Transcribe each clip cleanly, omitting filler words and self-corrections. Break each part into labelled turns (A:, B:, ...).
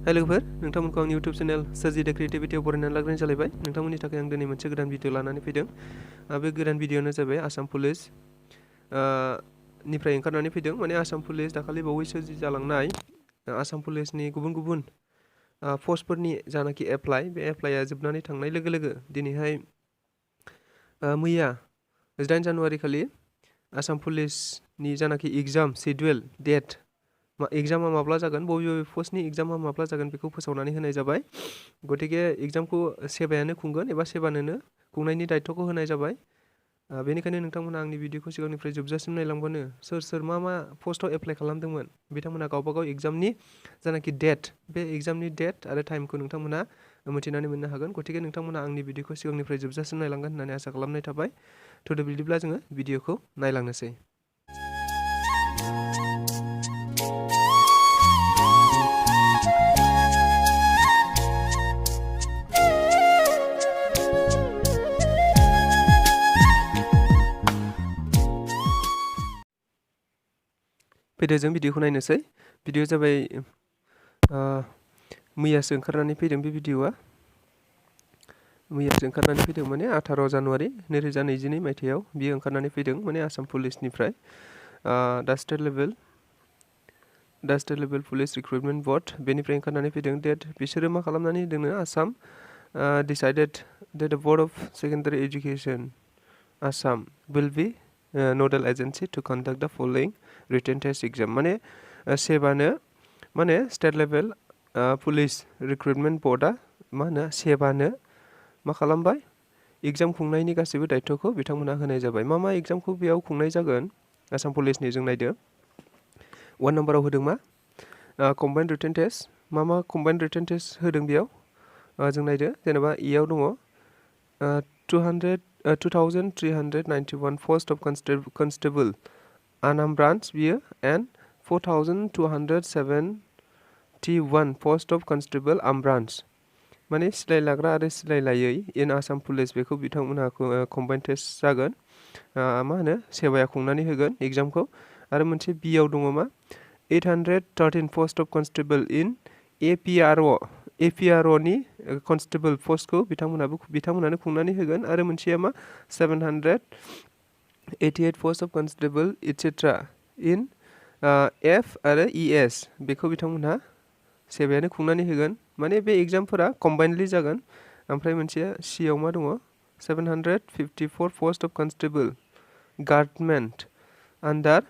A: हाय लोगोफोर नोंथांमोनखौ आंनि YouTube चेनेल सोरजि द क्रिएटिविटीआव बरायनानै लाग्रोनाय जालायबाय नोंथांमोननि थाखाय आं दिनै मोनसे गोदान भिडिअ लानानै फैदों बे गोदान भिडिअआनो जाबाय आसाम पुलिस निफ्राय ओंखारनानै फैदों माने आसाम पुलिस दाखालि बावैसो जि जालांनाय आसाम पुलिसनि गुबुन पस्टफोरनि जानाखि एप्लाइ बे एप्लाइआ जोबनानै थांनाय लोगो लोगो दिनैहाय मैया 8 जानुवारि खालि आसाम पुलिसनि जानाखि एग्जाम शेड्युल डेट एग्जामा माब्ला जागोन बबे पस्टनि एग्जामा माब्ला जागोन बेखौ फोसावनानै होनाय जाबाय गतिके एग्जामखौ सेबायानो खुंगोन एबा सेबानोनो खुंनायनि दायित्वखौ होनाय जाबाय बेनिखायनो नोंथांमोना आंनि भिडिअखौ सिगांनिफ्राय जोबजासिम नायलांबानो सोर मा पस्टआव एप्लाइ खालामदोंमोन बिथांमोना गावबागाव एग्जामनि जानाखि डेट बे एग्जामनि डेट आरो टाइमखौ नोंथांमोना मिथिनानै मोननो हागोन गतिके नोंथांमोना आंनि भिडिअखौ सिगांनिफ्राय जोबजासिम नायलांगोन होननानै आसा खालामनाय थाबाय थ' बिदिब्ला जोङो भिडिअखौ नायलांनोसै फैदो जों भिडिअखौ नायनोसै भिडिअ जाबाय मैयासो ओंखारनानै फैदों बे भिडिअआ मैयासो ओंखारनानै फैदों माने 18 जानुवारि 2022 मायथाइयाव बियो ओंखारनानै फैदों माने आसाम पुलिसनिफ्राय दा state level police recruitment board बेनिफ्राय ओंखारनानै फैदों डेट बिसोरो मा खालामनानै होदोंनो Assam decided that the board of secondary education Assam will be nodal agency to conduct the following written test exam माने सेबानो माने स्टेट लेभेल पुलिस रिक्रुटमेन्ट बर्डआ मा होनो सेबानो मा खालामबाय एग्जाम खुंनायनि गासैबो दायित्वखौ बिथांमोना होनाय जाबाय मा एग्जामखौ बेयाव खुंनाय जागोन आसाम पुलिसनि जों नायदो 1 नम्बराव होदों मा कम्बाइन्ड रिटेन टेस्ट मा कम्बाइन्ड रिटेन टेस्ट होदों बेयाव जों नायदो जेनेबा इयाव दङ 2391 post of constable Annam branch बियो and 4271 post of constable Am branch माने सिलाय लाग्रा आरो सिलाय लायै इन आसाम पुलिस बेखौ बिथांमोनहा कम्बाइन्ड टेस्ट जागोन मा होनो सेबाया खुंनानै होगोन एग्जामखौ आरो मोनसे बियाव दङ मा 813 post of constable in APRO नि कनस्टेबल पस्टखौ बिथांमोनानो खुंनानै होगोन आरो मोनसेया मा 788 post of constable etc in F आरो ES बेखौ बिथांमोनहा सेबायानो खुंनानै होगोन माने बे एग्जामफोरा कम्बाइनलि जागोन ओमफ्राय मोनसेया सियाव मा दङ 754 post of constable गार्डमेन्ट under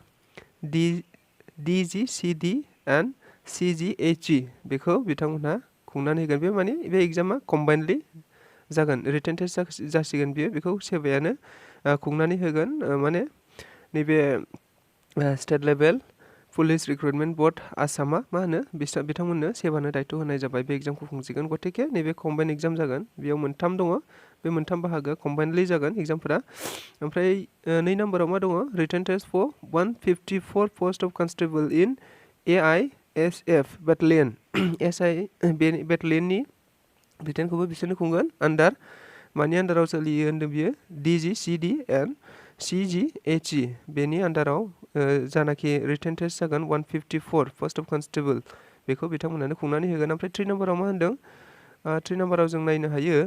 A: DGCD and CGHE बेखौ बिथांमोनहा खुंनानै होगोन बे माने बे एग्जामा कम्बाइनलि जागोन रिटेन टेस्ट जासिगोन बेखौ सेबायानो खुंनानै होगोन माने नैबे state level police recruitment board आसामा मा होनो बिथांमोननो सेबानो दायित्व होनाय जाबाय बे एग्जामखौ खुंसिगोन गतिके नैबे कम्बाइन्ड एग्जाम जागोन बेयाव मोनथाम दङ बे मोनथाम बाहागो कम्बाइनलि जागोन एग्जामफोरा ओमफ्राय 2 नम्बराव मा दङ written test for 154 post of constable in AISF battalion SI बेटालियननि बिथोनखौबो बिसोरनो खुंगोन आन्डार मानि आन्डाराव सोलियो होन्दों बियो DGCD and CGHE बेनि आन्डाराव जानाखि रिटेन टेस्ट जागोन 154 post of constable बेखौ बिथांमोनानो खुंनानै होगोन ओमफ्राय 3 नम्बराव मा होन्दों 3 नम्बराव जों नायनो हायो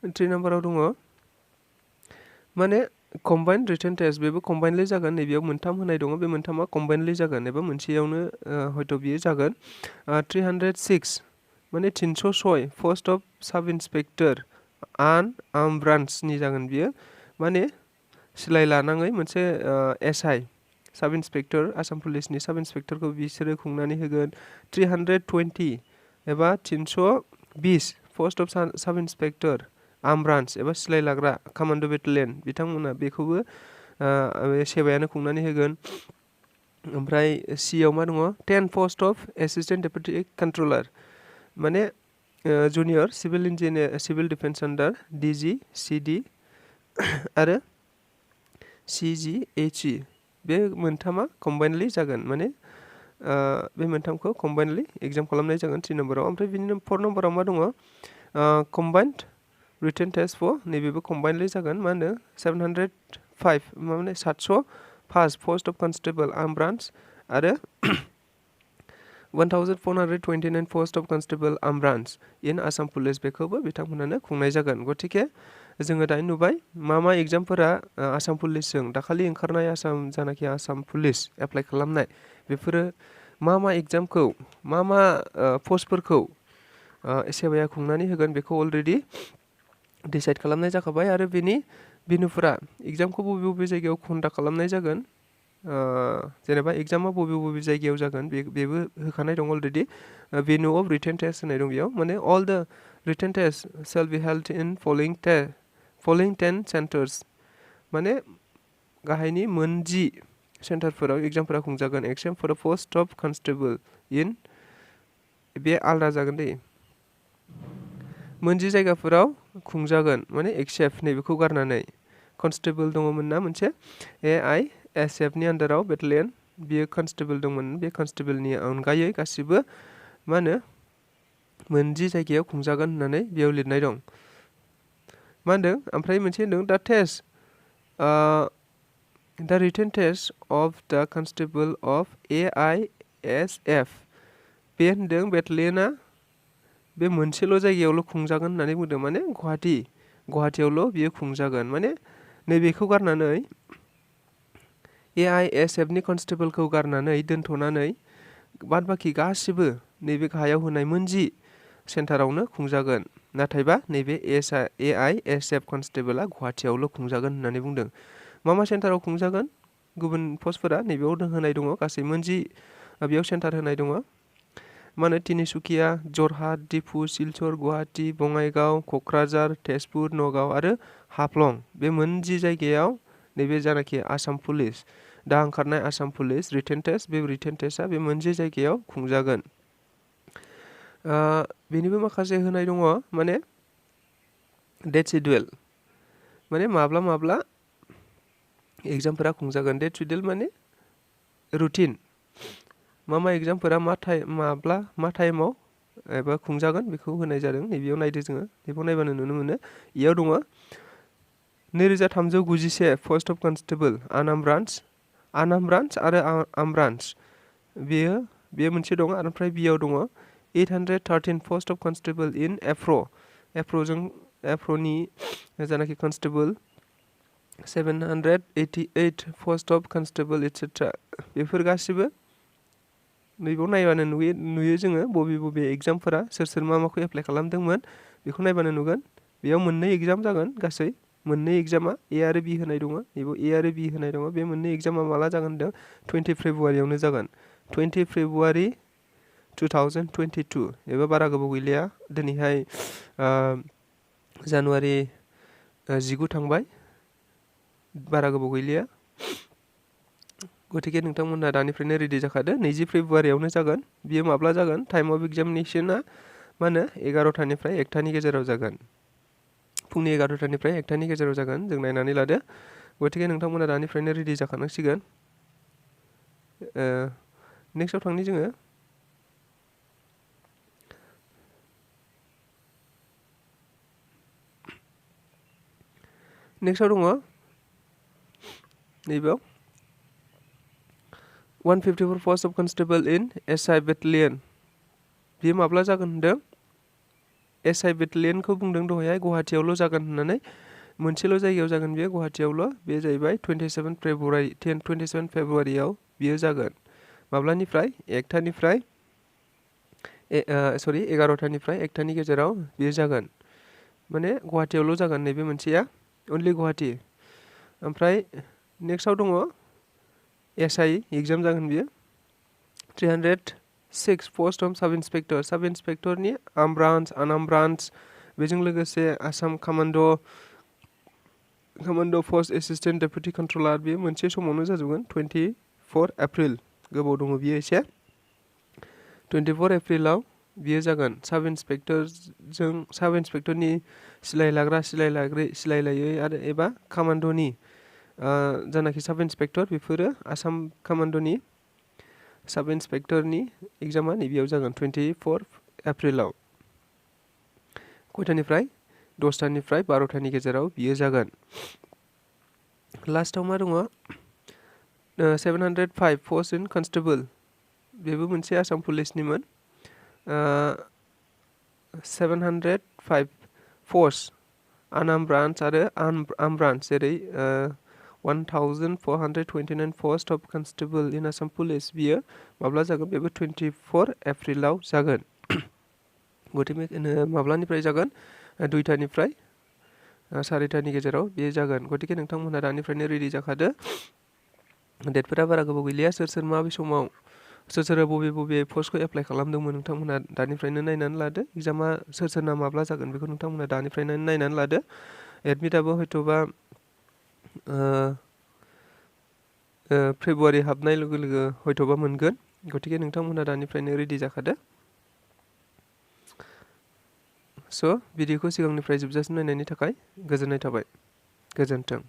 A: 3 नम्बराव दङ माने कम्बाइन्ड रिटेन टेस्ट बेबो कम्बाइनलि जागोन नैबेयाव मोनथाम होनाय दङ बे मोनथामा कम्बाइनलि जागोन एबा मोनसेयावनो हयथ' बियो जागोन 306 माने 306 post of सब इन्सपेक्टर आर्म ब्रान्चनि जागोन बियो माने सिलाय लानाङै मोनसे SI सब इन्सपेक्टर आसाम पुलिसनि सब इन्सपेक्टरखौ बिसोरो खुंनानै होगोन 320 एबा 320 post of सब इन्सपेक्टर आर्म ब्रान्च एबा सिलाय लाग्रा कमान्ड' बेटालियन बिथांमोना बेखौबो सेबायानो खुंनानै होगोन ओमफ्राय सियाव मा दङ 10 post of assistant deputy controller माने जुनियर सिभिल डिफेन्स आन्डार DGCD आरो CGHE बे मोनथामा कम्बाइनलि जागोन माने बे मोनथामखौ कम्बाइनलि एग्जाम खालामनाय जागोन 3 नम्बराव ओमफ्राय बिनि 4 नम्बराव मा दङ कम्बाइन्ड रिटेन टेस्ट फर नैबेबो कम्बाइनलि जागोन मा होनो 705 माने 705 post of constable arm branch आरो 1429 post of constable arm branch in Assam police बेखौबो बिथांमोनानो खुंनाय जागोन। गतिके जोङो दायो नुबाय मा एग्जामफोरा आसाम पुलिसजों दाखालि ओंखारनाय जानाखि आसाम पुलिस एप्लाइ खालामनाय बेफोरो मा एग्जामखौ मा पस्टफोरखौ सेबाया खुंनानै होगोन बेखौ अलरेडि डिसाइड खालामनाय जाखाबाय आरो बेनि बिनुफोरा एग्जामखौ बबे जायगायाव कन्डाक्ट खालामनाय जागोन जेनेबा एग्जामा बबे जायगायाव जागोन बेबो होखानाय दं already venue of written test होनाय दं बेयाव माने all the written test shall be held in following 10 centres माने गाहायनि 10 सेन्टारफोराव एग्जामफोरा खुंजागोन except for the post of constable in बे आलदा जागोन दे 10 जायगाफोराव खुंजागोन माने एक्सेप्ट नैबेखौ गारनानै कनस्टेबल दङमोन ना मोनसे AISF नि आन्डाराव बेटालियन बियो कनस्टेबल दंमोन बे कनस्टेबलनि अनगायै गासिबो मा होनो 10 जायगायाव खुंजागोन होननानै बेयाव लिरनाय दं। मा होनदों ओमफ्राय मोनसे होनदों द रिटेन टेस्ट अफ द कनस्टेबल अफ AISF बे होनदों बेटालियना बे मोनसेल' जायगायावल' खुंजागोन होननानै बुंदों माने गुवाहाटियावल' बियो खुंजागोन माने नैबेखौ गारनानै AISF नि कनस्टेबलखौ गारनानै दोनथ'नानै बाद बाखि गासिबो नैबे गाहायाव होनाय 10 सेन्टारावनो खुंजागोन नाथायबा नैबे AISF कनस्टेबला गुवाहाटियावल' खुंजागोन होननानै बुंदों। मा सेन्टाराव खुंजागोन गुबुन पस्टफोरा नैबेयाव होनाय दङ गासै 10 बेयाव सेन्टार होनाय दङ मा होनो तिनिसुकिया जरहाट डिफु सिलचर गुवाहाटी बङाइगाव क'क्राझार तेजपुर नगाव आरो हाफ्लं बे 10 जायगायाव नैबे जानाखि आसाम पुलिस दा ओंखारनाय आसाम पुलिस रिटेन टेस्ट बे रिटेन टेस्टआ बे 10 जायगायाव खुंजागोन। बेनिबो माखासे होनाय दङ माने डेट शेड्युल माने माब्ला एग्जामफोरा खुंजागोन डेट शेड्युल माने रुटिन मा एग्जामफोरा मा टाइमाव एबा खुंजागोन बेखौ होनाय जादों नैबेयाव नायदो जोङो बेखौ नायबानो नुनो मोनो इयाव दङ 2391 पोस्ट अफ कनस्टेबल आनाम ब्रान्च आरो आर्म ब्रान्च बेयो मोनसे दङ आरो ओमफ्राय बियाव दङ 813 पोस्ट अफ कनस्टेबल इन एफ्र'नि जानाखि constable 788 post of constable etcetera बेफोर गासिबो नैबाव नायबानो नुयो जोङो बबे एग्जामफोरा सोर माखौ एप्लाइ खालामदोंमोन बेखौ नायबानो नुगोन बेयाव 2 एग्जाम जागोन गासै 2 एग्जामा A आरो B होनाय दङ नैबाव A आरो B होनाय दङ बे 2 एग्जामा माला जागोन होनदों 20 फेब्रुवारियावनो जागोन 20 फेब्रुवारि 2022 एबा बारा गोबाव गैलिया दिनैहाय जानुवारि 19 थांबाय बारा गोबाव गैलिया गतिके नोंथांमोनहा दानिफ्रायनो रेडि जाखादो 20 फेब्रुवारियावनो जागोन बियो माब्ला जागोन टाइम अफ एग्जामिनेशना मा होनो 11थानिफ्राय 1थानि गेजेराव जागोन फुंनि 11थानिफ्राय 1थानि गेजेराव जागोन जों नायनानै लादो गतिके नोंथांमोनहा दानिफ्रायनो रेडि जाखानांसिगोन। नेक्स्टआव थांनि जोङो नेक्स्टआव दङ नैबेयाव 154 post of constable in SI battalion बेयो माब्ला जागोन होनदों SI बेटालियनखौ बुंदों दहाय गुवाहाटियावल' जागोन होननानै मोनसेल' जायगायाव जागोन बेयो गुवाहाटियावल' बे जाहैबाय 27 फेब्रुवारियाव बियो जागोन माब्लानिफ्राय 11थानिफ्राय 1थानि गेजेराव बियो जागोन माने गुवाहाटियावल' जागोन नैबे मोनसेया अनलि गुवाहाटि ओमफ्राय नेक्स्टआव दङ SI एग्जाम जागोन बियो 306 पोस्ट अफ सब इन्सपेक्टरनि आर्म ब्रान्च आनाम ब्रान्च बेजों लोगोसे Assam command' post assistant deputy controller बेयो मोनसे समावनो जाजोबगोन 24 एप्रिल गोबाव दङ बियो एसे 24 एप्रिलाव बियो जागोन सब इन्सपेक्टरनि सिलायलायै आरो एबा कामान्ड'नि जानाखि सब इन्सपेक्टर बेफोरो आसाम कामान्ड'नि सब इन्सपेक्टरनि एग्जामा नैबेयाव जागोन 24 एप्रिलाव खयथानिफ्राय 10टानिफ्राय 12टानि गेजेराव बियो जागोन। लास्टआव मा दङ 705 पस्ट इन कनस्टेबल बेबो मोनसे आसाम पुलिसनिमोन 705 पस्ट आनआर्म ब्रान्च आरो आर्म ब्रान्च जेरै 1429 post of constable in Assam Police बियो माब्ला जागोन बेबो 24 एप्रिलाव जागोन। गतिके माब्लानिफ्राय जागोन 2टानिफ्राय 4टानि गेजेराव बे जागोन। गतिके नोंथांमोनहा दानिफ्रायनो रेडि जाखादो। डेटफोरा बारा गोबाव गैलिया सोर सोर माबे समाव सोर सोर बबे पस्टखौ एप्लाइ खालामदोंमोन नोंथांमोनहा दानिफ्रायनो नायनानै लादो। एग्जामा सोर सोरना माब्ला जागोन बेखौ नोंथांमोनहा दानिफ्रायनो नायनानै लादो। एडमिटआबो हयथ'बा फेब्रुवारि हाबनाय लोगो लोगो हयथ'बा मोनगोन। गतिके नोंथांमोनहा दानिफ्रायनो रेडि जाखादो। स' भिडिअखौ सिगांनिफ्राय जोबजासिम नायनायनि थाखाय गोजोननाय थाबाय। गोजोन्थों।